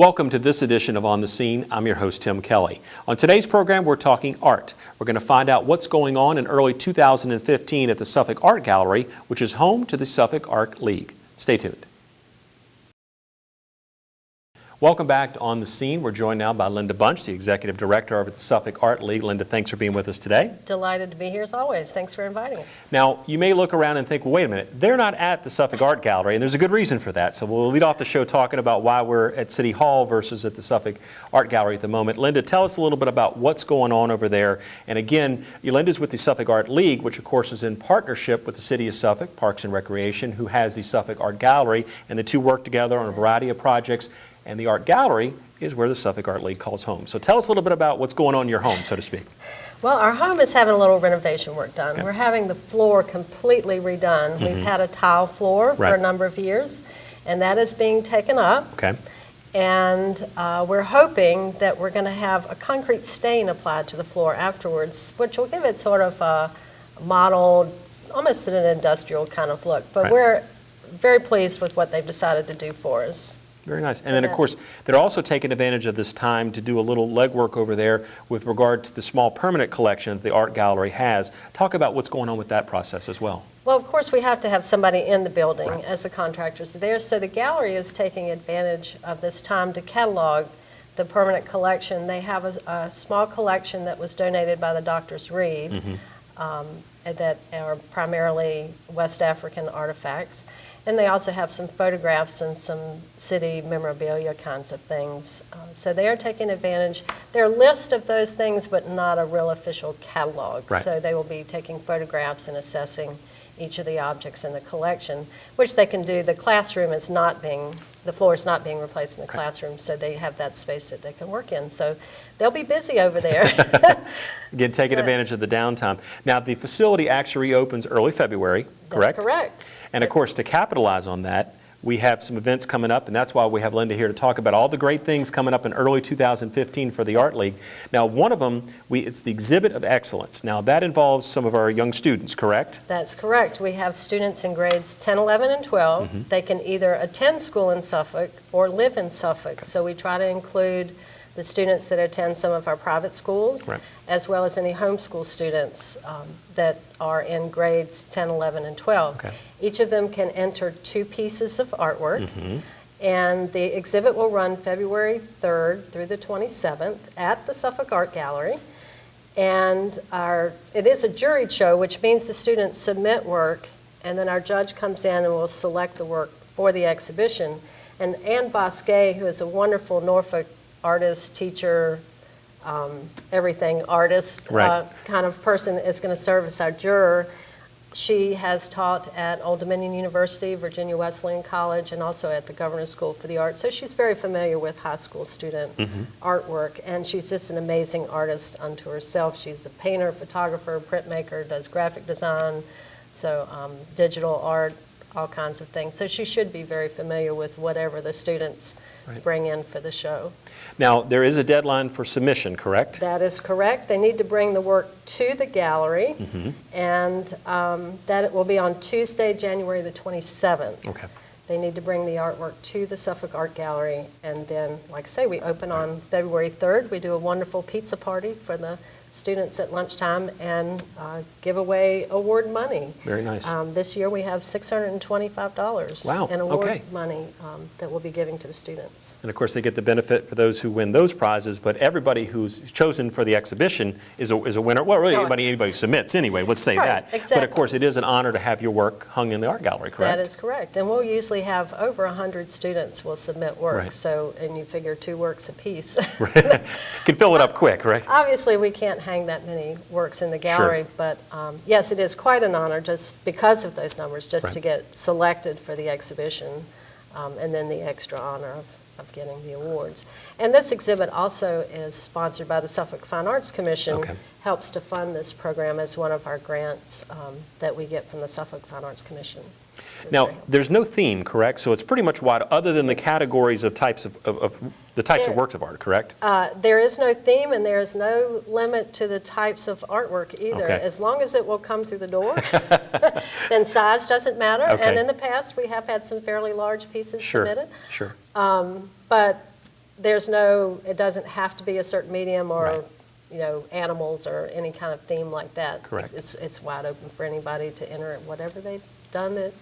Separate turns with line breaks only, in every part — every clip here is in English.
Welcome to this edition of On the Scene. I'm your host, Tim Kelly. On today's program, we're talking art. We're going to find out what's going on in early 2015 at the Suffolk Art Gallery, which is home to the Suffolk Art League. Stay tuned. Welcome back to On the Scene. We're joined now by Linda Bunch, the Executive Director of the Suffolk Art League. Linda, thanks for being with us today.
Delighted to be here as always. Thanks for inviting me.
Now, you may look around and think, well, wait a minute, they're not at the Suffolk Art Gallery, and there's a good reason for that. So we'll lead off the show talking about why we're at City Hall versus at the Suffolk Art Gallery at the moment. Linda, tell us a little bit about what's going on over there. And again, Linda's with the Suffolk Art League, which of course is in partnership with the City of Suffolk, Parks and Recreation, who has the Suffolk Art Gallery, and the two work together on a variety of projects. And the Art Gallery is where the Suffolk Art League calls home. So tell us a little bit about what's going on in your home, so to speak.
Well, our home is having a little renovation work done.
Okay.
We're having the floor completely redone.
Mm-hmm.
We've had a tile floor for
Right.
a number of years, and that is being taken up.
Okay.
And we're hoping that we're going to have a concrete stain applied to the floor afterwards, which will give it sort of a mottled, almost an industrial kind of look. But
Right.
we're very pleased with what they've decided to do for us.
Very nice. And then, of course, they're also taking advantage of this time to do a little legwork over there with regard to the small permanent collection that the Art Gallery has. Talk about what's going on with that process as well.
Well, of course, we have to have somebody in the building
Right.
as the contractors are there. So the gallery is taking advantage of this time to catalog the permanent collection. They have a small collection that was donated by the Doctors Reed that are primarily West African artifacts. And they also have some photographs and some city memorabilia kinds of things. So they are taking advantage. There are lists of those things, but not a real official catalog.
Right.
So they will be taking photographs and assessing each of the objects in the collection, which they can do. The classroom is not being, the floor is not being replaced in the classroom, so they have that space that they can work in. So they'll be busy over there.
Again, taking advantage of the downtime. Now, the facility actually reopens early February, correct?
That's correct.
And of course, to capitalize on that, we have some events coming up, and that's why we have Linda here to talk about all the great things coming up in early 2015 for the Art League. Now, one of them, it's the Exhibit of Excellence. Now, that involves some of our young students, correct?
That's correct. We have students in grades 10, 11, and 12.
Mm-hmm.
They can either attend school in Suffolk or live in Suffolk. So we try to include the students that attend some of our private schools,
Right.
as well as any homeschool students that are in grades 10, 11, and 12.
Okay.
Each of them can enter 2 pieces of artwork, and the exhibit will run February 3rd through the 27th at the Suffolk Art Gallery. And it is a juried show, which means the students submit work, and then our judge comes in and will select the work for the exhibition. And Ann Bosquet, who is a wonderful Norfolk artist, teacher, everything artist
Right.
kind of person, is going to serve as our juror. She has taught at Old Dominion University, Virginia Wesleyan College, and also at the Governor's School for the Arts. So she's very familiar with high school student artwork, and she's just an amazing artist unto herself. She's a painter, photographer, printmaker, does graphic design, so digital art, all kinds of things. So she should be very familiar with whatever the students
Right.
bring in for the show.
Now, there is a deadline for submission, correct?
That is correct. They need to bring the work to the gallery, and that it will be on Tuesday, January the 27th.
Okay.
They need to bring the artwork to the Suffolk Art Gallery, and then, like I say, we open on February 3rd. We do a wonderful pizza party for the students at lunchtime and give away award money.
Very nice.
This year we have $625
Wow,
in award
okay.
money that we'll be giving to the students.
And of course, they get the benefit for those who win those prizes, but everybody who's chosen for the exhibition is a winner. Well, really,
Oh.
anybody who submits anyway, let's say
Right,
that. But
exactly.
of course, it is an honor to have your work hung in the art gallery, correct?
That is correct. And we'll usually have over 100 students will submit work.
Right.
So, and you figure 2 works apiece.
Can fill it up quick, right?
Obviously, we can't hang that many works in the gallery, but yes, it is quite an honor just because of those numbers, just
Right.
to get selected for the exhibition, and then the extra honor of getting the awards. And this exhibit also is sponsored by the Suffolk Fine Arts Commission,
Okay.
helps to fund this program as one of our grants that we get from the Suffolk Fine Arts Commission. So it's
Now,
very helpful.
there's no theme, correct? So it's pretty much wide, other than the categories of types of the types of
There-
works of art, correct?
There is no theme, and there is no limit to the types of artwork either.
Okay.
As long as it will come through the door, then size doesn't matter.
Okay.
And in the past, we have had some fairly large pieces
Sure,
submitted.
sure.
But it doesn't have to be a certain medium or,
Right.
animals or any kind of theme like that.
Correct.
It's wide open for anybody to enter whatever they've done that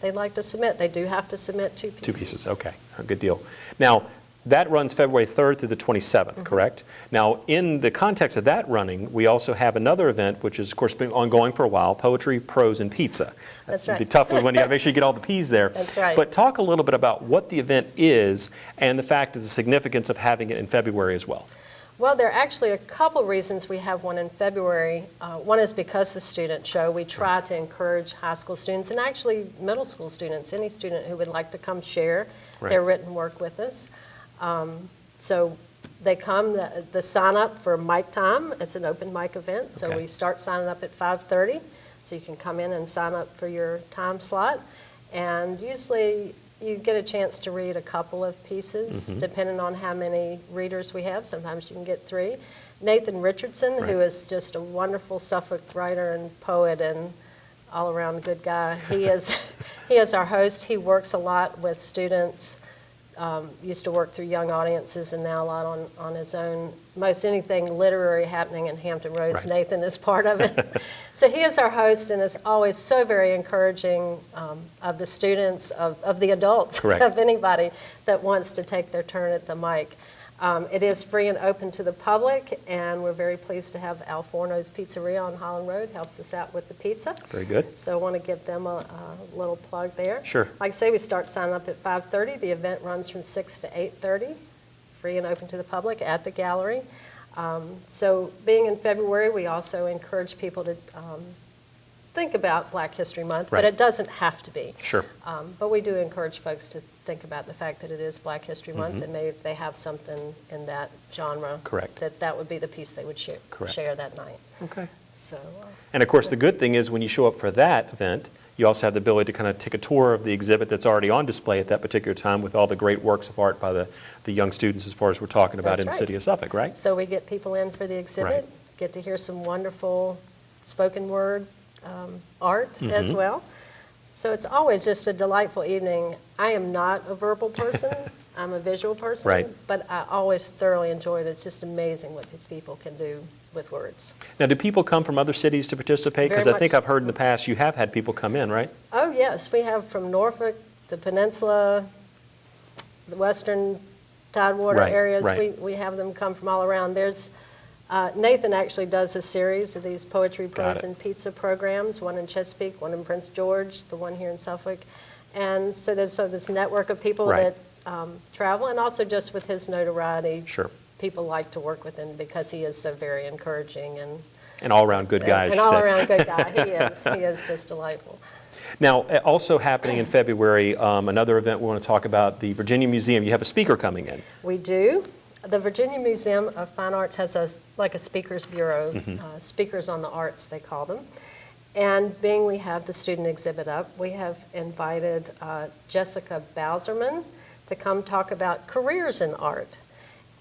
they'd like to submit. They do have to submit 2 pieces.
2 pieces, okay, a good deal. Now, that runs February 3rd through the 27th, correct? Now, in the context of that running, we also have another event, which has, of course, been ongoing for a while, Poetry, Prose, and Pizza.
That's
It'd be
right.
tough when you got to make sure you get all the P's there.
That's right.
But talk a little bit about what the event is and the fact of the significance of having it in February as well.
Well, there are actually a couple reasons we have one in February. One is because the student show. We try to encourage high school students and actually middle school students, any student who would like to come share their written work with us. So they come, the sign up for mic time, it's an open mic event, so
Okay.
we start signing up at 5:30, so you can come in and sign up for your time slot. And usually you get a chance to read a couple of pieces, depending on how many readers we have. Sometimes you can get 3. Nathan Richardson, who is just a wonderful Suffolk writer and poet and all-around good guy, he is our host. He works a lot with students. Used to work through young audiences and now a lot on his own. Most anything literary happening in Hampton Roads,
Right.
Nathan is part of it. So he is our host and is always so very encouraging of the students, of the adults,
Correct.
of anybody that wants to take their turn at the mic. It is free and open to the public, and we're very pleased to have Al Forno's Pizzeria on Holland Road, helps us out with the pizza.
Very good.
So I want to give them a little plug there.
Sure.
Like I say, we start signing up at 5:30. The event runs from 6 to 8:30, free and open to the public at the gallery. So being in February, we also encourage people to think about Black History Month, but
Right.
it doesn't have to be.
Sure.
But we do encourage folks to think about the fact that it is Black History Month, and maybe if they have something in that genre,
Correct.
that would be the piece they would
Correct.
share that night.
Okay.
So,
And of course, the good thing is when you show up for that event, you also have the ability to kind of take a tour of the exhibit that's already on display at that particular time with all the great works of art by the young students as far as we're talking about
That's
in the
right.
city of Suffolk, right?
So we get people in for the exhibit,
Right.
get to hear some wonderful spoken word art as
Mm-hmm.
well. So it's always just a delightful evening. I am not a verbal person, I'm a visual person,
Right.
but I always thoroughly enjoy it. It's just amazing what people can do with words.
Now, do people come from other cities to participate? Because
Very
I think
much.
I've heard in the past you have had people come in, right?
Oh, yes, we have from Norfolk, the peninsula, the western Tidewater
Right,
areas.
right.
We have them come from all around. There's Nathan actually does a series of these poetry,
Got
prose,
it.
and pizza programs, one in Chesapeake, one in Prince George, the one here in Suffolk. And so there's this network of people
Right.
that travel, and also just with his notoriety,
Sure.
people like to work with him because he is so very encouraging and
An all-around good guy, as
an
you said.
all-around good guy. He is just delightful.
Now, also happening in February, another event we want to talk about, the Virginia Museum. You have a speaker coming in.
We do. The Virginia Museum of Fine Arts has a speakers bureau, speakers on the arts, they call them. And being we have the student exhibit up, we have invited Jessica Bowserman to come talk about careers in art.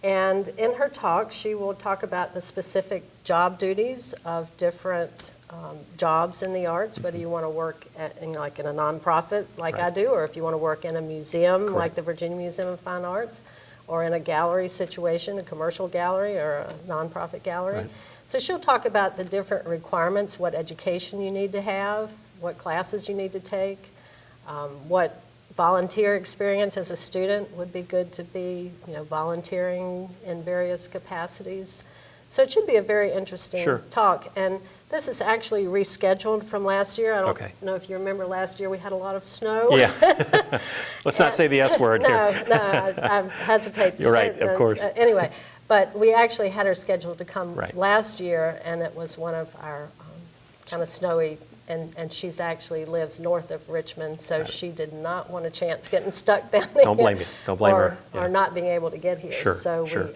And in her talk, she will talk about the specific job duties of different jobs in the arts, whether you want to work in a nonprofit like I
Right.
do, or if you want to work in a museum like
Correct.
the Virginia Museum of Fine Arts, or in a gallery situation, a commercial gallery or a nonprofit gallery.
Right.
So she'll talk about the different requirements, what education you need to have, what classes you need to take, what volunteer experience as a student would be good to be, volunteering in various capacities. So it should be a very interesting
Sure.
talk. And this is actually rescheduled from last year. I don't
Okay.
know if you remember last year, we had a lot of snow.
Yeah. Let's not say the S word
No,
here.
no, I hesitate to
You're
say
right, of course.
Anyway, but we actually had her scheduled to come
Right.
last year, and it was one of our kind of snowy, and she's actually lives north of Richmond, so she did not want a chance getting stuck down there.
Don't blame you. Don't blame her.
Or
Yeah.
not being able to get here.
Sure,
So
sure.
we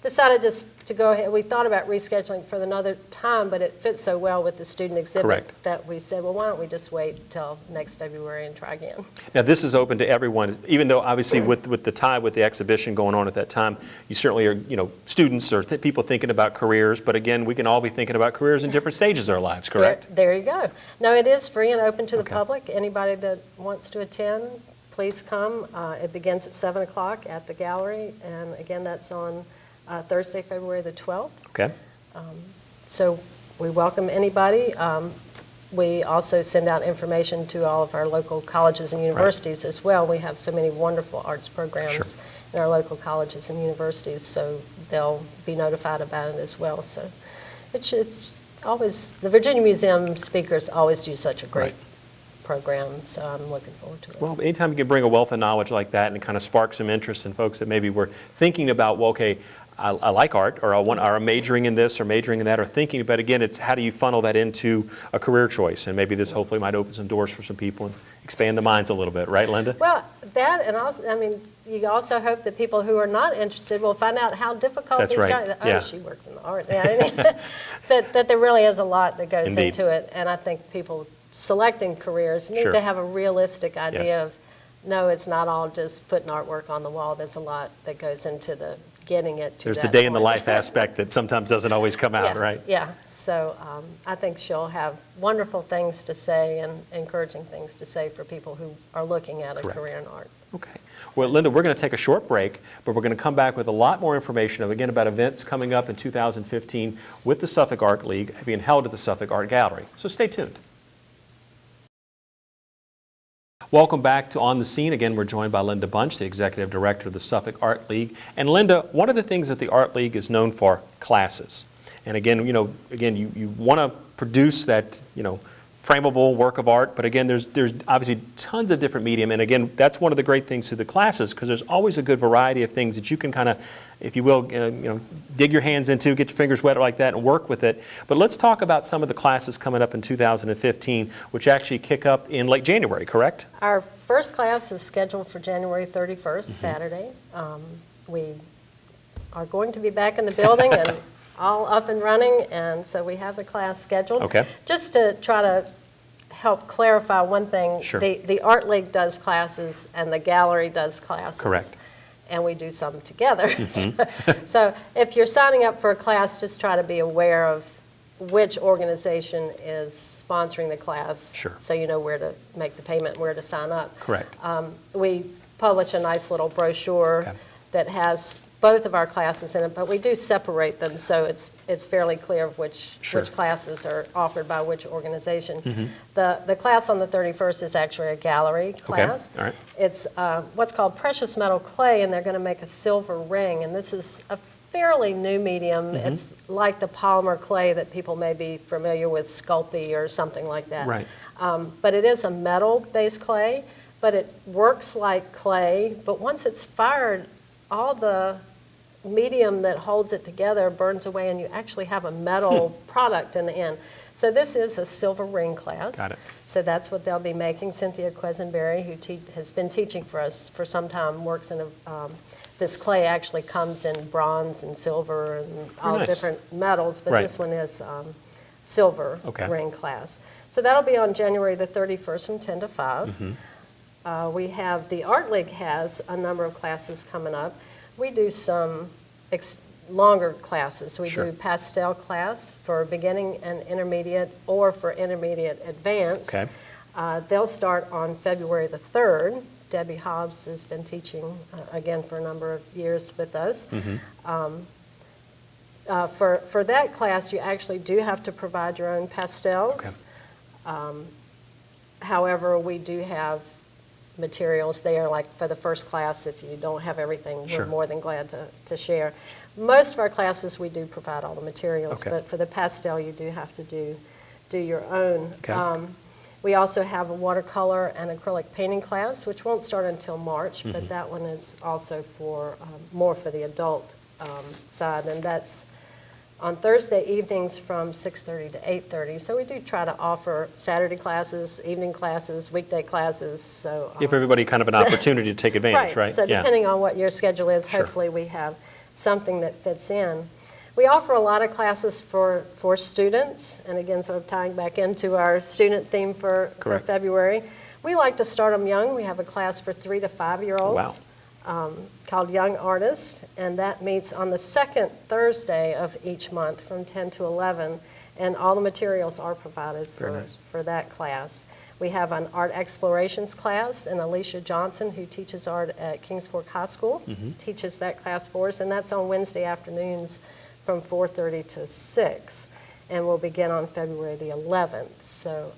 decided just to go ahead. We thought about rescheduling for another time, but it fits so well with the student exhibit
Correct.
that we said, well, why don't we just wait till next February and try again?
Now, this is open to everyone, even though obviously with the tie with the exhibition going on at that time, you certainly are, students or people thinking about careers, but again, we can all be thinking about careers in different stages of our lives, correct?
There you go. No, it is free and open to the
Okay.
public. Anybody that wants to attend please come. It begins at 7 o'clock at the gallery, and again, that's on Thursday, February the 12th.
Okay.
So we welcome anybody. We also send out information to all of our local colleges and universities as well. We have so many wonderful arts programs in our local colleges and universities, so they'll be notified about it as well. So it's always, the Virginia Museum speakers always do such a great program, so I'm looking forward to it.
Well, anytime you can bring a wealth of knowledge like that and kind of spark some interest in folks that maybe were thinking about, well, okay, I like art, or I'm majoring in this or majoring in that, or thinking, but again, it's how do you funnel that into a career choice? And maybe this hopefully might open some doors for some people and expand the minds a little bit, right, Linda?
Well, that, and also, I mean, you also hope that people who are not interested will find out how difficult
That's
these
right.
are. Oh,
Yeah.
she works in the art. Yeah, that there really is a lot that goes
Indeed.
into it, and I think people selecting careers need to have a realistic idea of, no, it's not all just putting artwork on the wall. There's a lot that goes into the getting it to
There's
that
the day in the
point.
life aspect that sometimes doesn't always come out, right?
Yeah, so I think she'll have wonderful things to say and encouraging things to say for people who are looking at a career in art.
Okay. Well, Linda, we're going to take a short break, but we're going to come back with a lot more information, again, about events coming up in 2015 with the Suffolk Art League being held at the Suffolk Art Gallery. So stay tuned. Welcome back to On the Scene. Again, we're joined by Linda Bunch, the Executive Director of the Suffolk Art League. And Linda, one of the things that the Art League is known for, classes. And again, you want to produce that, frameable work of art, but again, there's obviously tons of different medium, and again, that's one of the great things to the classes, because there's always a good variety of things that you can kind of, if you will, dig your hands into, get your fingers wet like that, and work with it. But let's talk about some of the classes coming up in 2015, which actually kick up in late January, correct?
Our first class is scheduled for January 31st, Saturday. We are going to be back in the building and all up and running, and so we have the class scheduled.
Okay.
Just to try to help clarify one thing,
Sure.
the Art League does classes and the gallery does classes.
Correct.
And we do some together. So if you're signing up for a class, just try to be aware of which organization is sponsoring the class.
Sure.
So you know where to make the payment, where to sign up.
Correct.
We publish a nice little brochure that has both of our classes in it, but we do separate them, so it's fairly clear of which classes are offered by which organization. The class on the 31st is actually a gallery class.
All right.
It's what's called precious metal clay, and they're going to make a silver ring, and this is a fairly new medium. It's like the polymer clay that people may be familiar with, Sculpey or something like that.
Right.
But it is a metal-based clay, but it works like clay, but once it's fired, all the medium that holds it together burns away, and you actually have a metal product in the end. So this is a silver ring class.
Got it.
So that's what they'll be making. Cynthia Quisenberry, who has been teaching for us for some time, works in this clay actually comes in bronze and silver and all
nice.
different metals, but
Right.
this one is silver ring class. So that'll be on January the 31st from 10 to 5. We have, the Art League has a number of classes coming up. We do some longer classes. We do pastel class for beginning and intermediate, or for intermediate advanced.
Okay.
They'll start on February the 3rd. Debbie Hobbs has been teaching, again, for a number of years with us. For that class, you actually do have to provide your own pastels. However, we do have materials there, like for the first class, if you don't have everything, we're more than glad to share. Most of our classes, we do provide all the materials, but for the pastel, you do have to do your own. We also have a watercolor and acrylic painting class, which won't start until March, but that one is also for more for the adult side, and that's on Thursday evenings from 6:30 to 8:30. So we do try to offer Saturday classes, evening classes, weekday classes. So
Give everybody kind of an opportunity to take advantage, right?
So depending on what your schedule is, hopefully we have something that fits in. We offer a lot of classes for students, and again, sort of tying back into our student theme for February. We like to start them young. We have a class for 3 to 5-year-olds. Called Young Artist, and that meets on the second Thursday of each month from 10 to 11, and all the materials are provided for that class. We have an art explorations class, and Alicia Johnson, who teaches art at Kings Fork High School, teaches that class for us, and that's on Wednesday afternoons from 4:30 to 6, and will begin on February the 11th. So,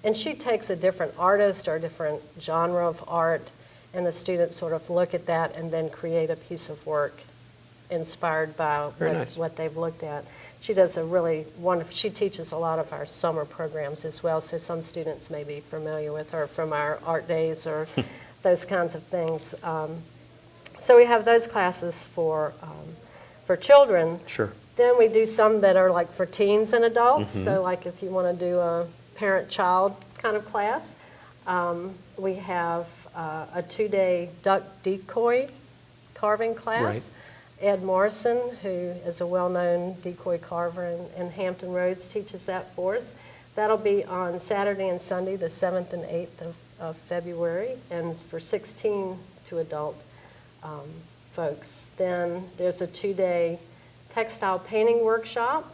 and she takes a different artist or a different genre of art, and the students sort of look at that and then create a piece of work inspired by what they've looked at. She does a really wonderful, she teaches a lot of our summer programs as well, so some students may be familiar with her from our art days or those kinds of things. So we have those classes for children.
Sure.
Then we do some that are like for teens and adults, so like if you want to do a parent-child kind of class. We have a 2-day duck decoy carving class.
Right.
Ed Morrison, who is a well-known decoy carver in Hampton Roads, teaches that for us. That'll be on Saturday and Sunday, the 7th and 8th of February, and for 16 to adult folks. Then there's a 2-day textile painting workshop.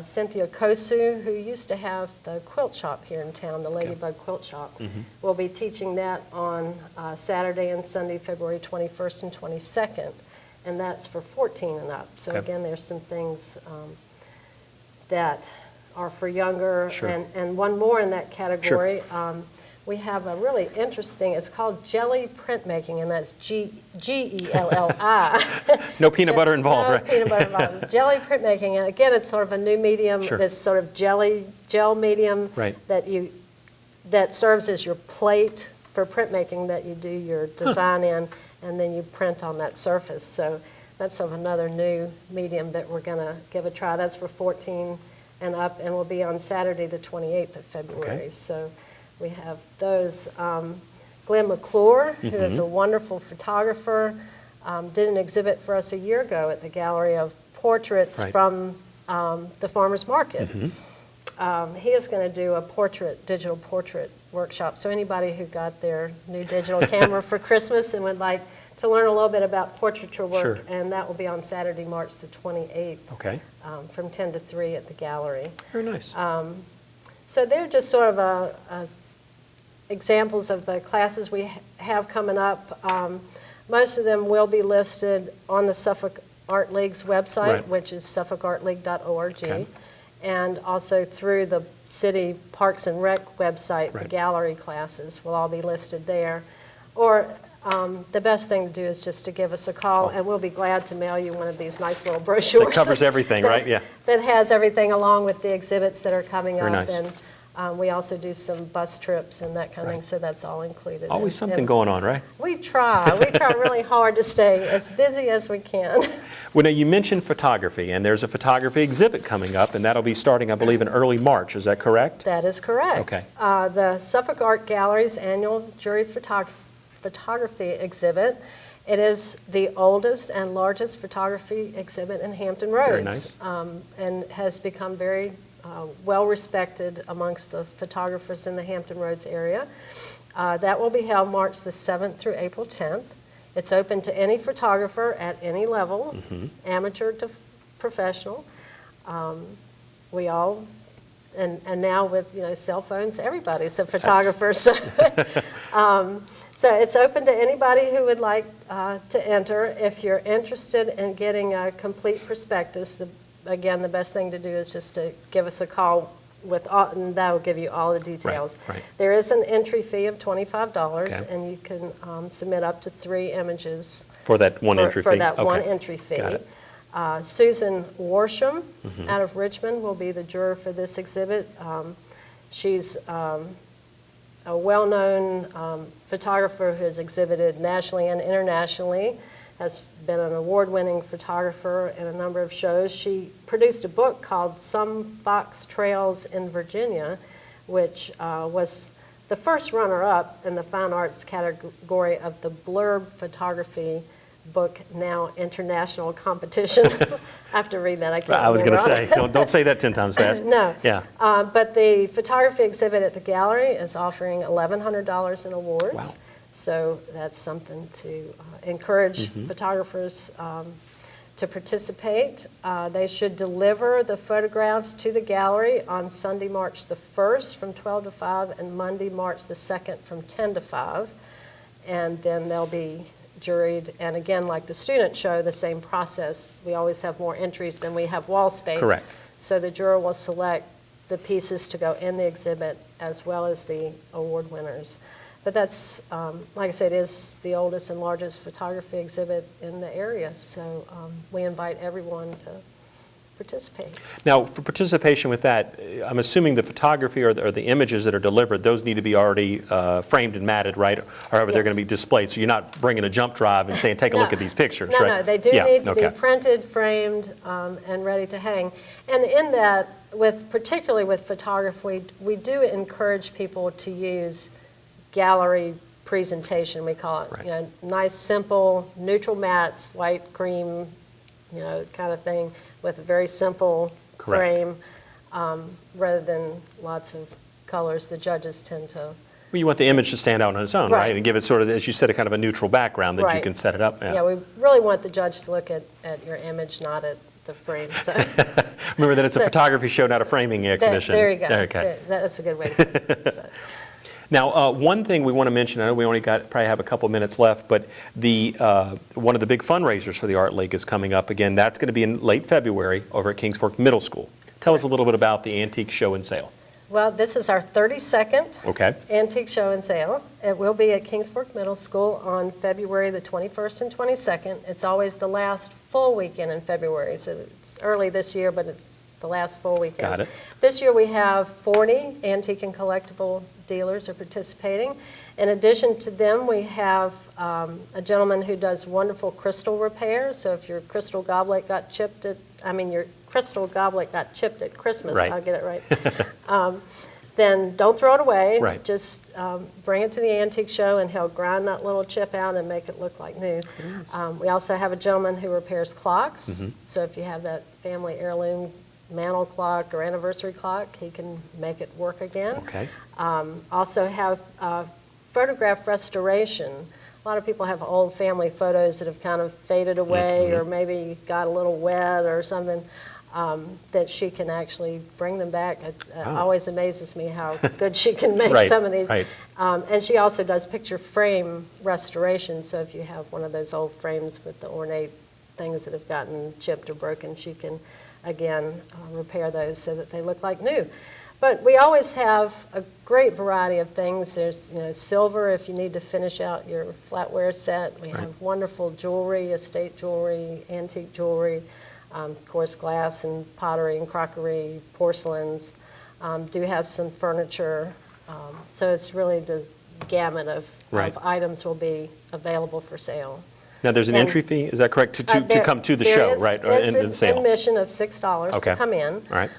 Cynthia Kosu, who used to have the quilt shop here in town, the Ladybug Quilt Shop, will be teaching that on Saturday and Sunday, February 21st and 22nd, and that's for 14 and up. So again, there's some things that are for younger.
Sure.
And one more in that category.
Sure.
We have a really interesting, it's called jelly printmaking, and that's G-E-L-L-I.
No peanut butter involved,
No
right?
peanut butter involved. Jelly printmaking, and again, it's sort of a new medium,
Sure.
this sort of gel medium
Right.
that serves as your plate for printmaking that you do your design in, and then you print on that surface. So that's sort of another new medium that we're going to give a try. That's for 14 and up, and will be on Saturday, the 28th of February.
Okay.
So we have those. Glenn McClure, who is a wonderful photographer, did an exhibit for us a year ago at the Gallery of Portraits
Right.
from the Farmers Market. He is going to do a digital portrait workshop. So anybody who got their new digital camera for Christmas and would like to learn a little bit about portraiture work,
Sure.
and that will be on Saturday, March the 28th,
Okay.
from 10 to 3 at the gallery.
Very nice.
So they're just sort of examples of the classes we have coming up. Most of them will be listed on the Suffolk Art League's website,
Right.
which is suffolkartleague.org,
Okay.
and also through the City Parks and Rec website, the
Right.
gallery classes will all be listed there. Or the best thing to do is just to give us a call, and we'll be glad to mail you one of these nice little brochures.
That covers everything, right? Yeah.
That has everything along with the exhibits that are coming
Very
up.
nice.
And we also do some bus trips and that kind of thing, so that's all included.
Always
And-
something
and
going on, right?
We try really hard to stay as busy as we can.
Well, now you mentioned photography, and there's a photography exhibit coming up, and that'll be starting, I believe, in early March. Is that correct?
That is correct.
Okay.
The Suffolk Art Gallery's annual jury photography exhibit. It is the oldest and largest photography exhibit in Hampton Roads.
Very nice.
And has become very well-respected amongst the photographers in the Hampton Roads area. That will be held March the 7th through April 10th. It's open to any photographer at any level, amateur to professional. We all, and now with cell phones, everybody's a photographer. So it's open to anybody who would like to enter. If you're interested in getting a complete prospectus, again, the best thing to do is just to give us a call and that will give you all the details.
Right.
There is an entry fee of $25,
Okay.
and you can submit up to 3 images
For that one entry fee?
for that one
Okay.
entry fee.
Got it.
Susan Warsham out of Richmond will be the juror for this exhibit. She's a well-known photographer who has exhibited nationally and internationally, has been an award-winning photographer in a number of shows. She produced a book called Some Fox Trails in Virginia, which was the first runner-up in the fine arts category of the Blurb Photography Book Now International Competition. I have to read that. I can't
I was going to
remember.
say, don't say that 10 times fast.
No.
Yeah.
But the photography exhibit at the gallery is offering $1,100 in awards.
Wow.
So that's something to encourage photographers to participate. They should deliver the photographs to the gallery on Sunday, March the 1st from 12 to 5 and Monday, March the 2nd from 10 to 5. And then they'll be juried. And again, like the student show, the same process. We always have more entries than we have wall space.
Correct.
So the juror will select the pieces to go in the exhibit as well as the award winners. But that's, like I said, is the oldest and largest photography exhibit in the area. So we invite everyone to participate.
Now, for participation with that, I'm assuming the photography or the images that are delivered, those need to be already framed and matted, right? Or however they're going to be displayed. So you're not bringing a jump drive and saying, take a look at these pictures, right?
No, they do need to be printed, framed, and ready to hang. And in that, particularly with photography, we do encourage people to use gallery presentation, we call it.
Right.
You know, nice, simple, neutral mats, white, cream, you know, kind of thing, with a very simple frame, rather than lots of colors. The judges tend to.
Well, you want the image to stand out on its own, right? And give it sort of, as you said, a kind of a neutral background that you can set it up.
Yeah, we really want the judge to look at your image, not at the frame. So.
Remember that it's a photography show, not a framing exhibition.
There you go.
Okay.
That's a good way to put it. So.
Now, one thing we want to mention, I know we only probably have a couple minutes left, but one of the big fundraisers for the Art League is coming up again. That's going to be in late February over at Kings Fork Middle School. Tell us a little bit about the Antique Show and Sale.
Well, this is our 32nd Antique Show and Sale. It will be at Kings Fork Middle School on February the 21st and 22nd. It's always the last full weekend in February, so it's early this year, but it's the last full weekend.
Got it.
This year we have 40 antique and collectible dealers are participating. In addition to them, we have a gentleman who does wonderful crystal repair. So if your crystal goblet got chipped at, your crystal goblet got chipped at Christmas, I'll get it right, then don't throw it away.
Right.
Just bring it to the antique show and he'll grind that little chip out and make it look like new. We also have a gentleman who repairs clocks. So if you have that family heirloom mantle clock or anniversary clock, he can make it work again.
Okay.
Also have photograph restoration. A lot of people have old family photos that have kind of faded away or maybe got a little wet or something, that she can actually bring them back. It always amazes me how good she can make some of these. And she also does picture frame restoration, so if you have one of those old frames with the ornate things that have gotten chipped or broken, she can again repair those so that they look like new. But we always have a great variety of things. There's silver if you need to finish out your flatware set. We have wonderful jewelry, estate jewelry, antique jewelry, of course glass and pottery and crockery, porcelains. Do have some furniture. So it's really the gamut of items will be available for sale.
Now, there's an entry fee, is that correct, to come to the show, right?
It's
in the sale.
admission of $6 to come in.
All right.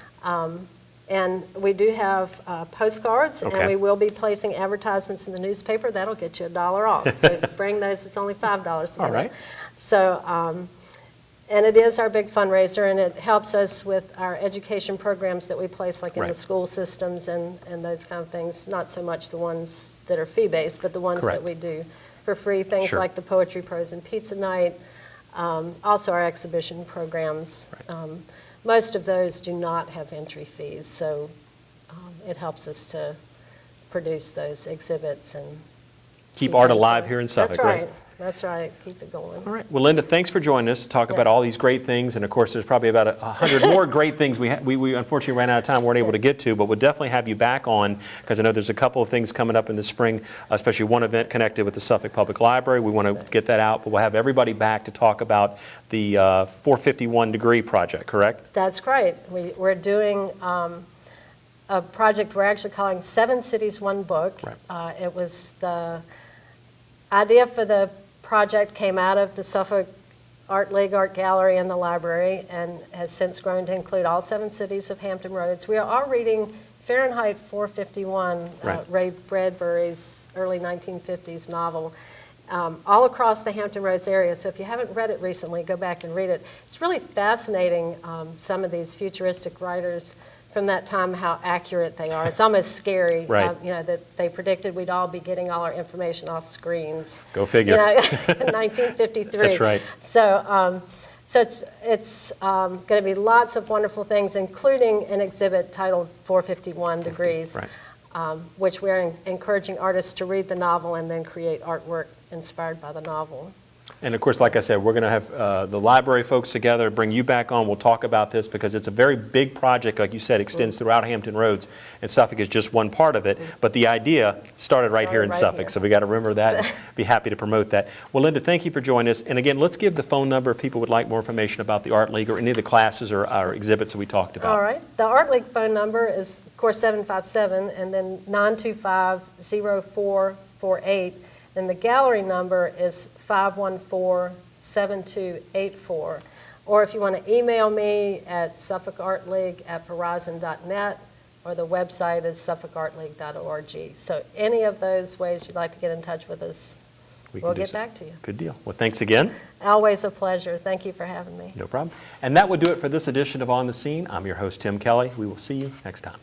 And we do have postcards, and we will be placing advertisements in the newspaper. That'll get you $1 off. So bring those, it's only $5 to come in. So, and it is our big fundraiser, and it helps us with our education programs that we place, like in the school systems and those kind of things. Not so much the ones that are fee-based, but the ones that we do for free, things like the Poetry, Prose, and Pizza Night, also our exhibition programs. Most of those do not have entry fees, so it helps us to produce those exhibits and
keep art alive here in Suffolk.
That's right. That's right. Keep it going.
All right. Well, Linda, thanks for joining us to talk about all these great things. And of course, there's probably about 100 more great things we unfortunately ran out of time, weren't able to get to. But we'll definitely have you back on, because I know there's a couple of things coming up in the spring, especially one event connected with the Suffolk Public Library. We want to get that out. But we'll have everybody back to talk about the 451 degree project, correct?
That's right. We're doing a project we're actually calling 7 Cities, 1 Book. It was the idea for the project came out of the Suffolk Art League Art Gallery and the library, and has since grown to include all 7 cities of Hampton Roads. We are reading Fahrenheit 451, Ray Bradbury's early 1950s novel, all across the Hampton Roads area. So if you haven't read it recently, go back and read it. It's really fascinating, some of these futuristic writers from that time, how accurate they are. It's almost scary, that they predicted we'd all be getting all our information off screens.
Go figure.
In 1953.
That's right.
So So it's going to be lots of wonderful things, including an exhibit titled 451 Degrees,
Right.
Which we're encouraging artists to read the novel and then create artwork inspired by the novel.
And of course, like I said, we're going to have the library folks together, bring you back on. We'll talk about this because it's a very big project, like you said, extends throughout Hampton Roads, and Suffolk is just one part of it. But the idea started right here in Suffolk, so we got to remember that and be happy to promote that. Well, Linda, thank you for joining us. And again, let's give the phone number if people would like more information about the Art League or any of the classes or exhibits that we talked about.
All right. The Art League phone number is, of course, 757 and then 925-0448. And the gallery number is 514-7284. Or if you want to email me at suffolkartleague@verizon.net, or the website is suffolkartleague.org. So any of those ways you'd like to get in touch with us, we'll get back to you.
Good deal. Well, thanks again.
Always a pleasure. Thank you for having me.
No problem. And that would do it for this edition of On the Scene. I'm your host, Tim Kelly. We will see you next time.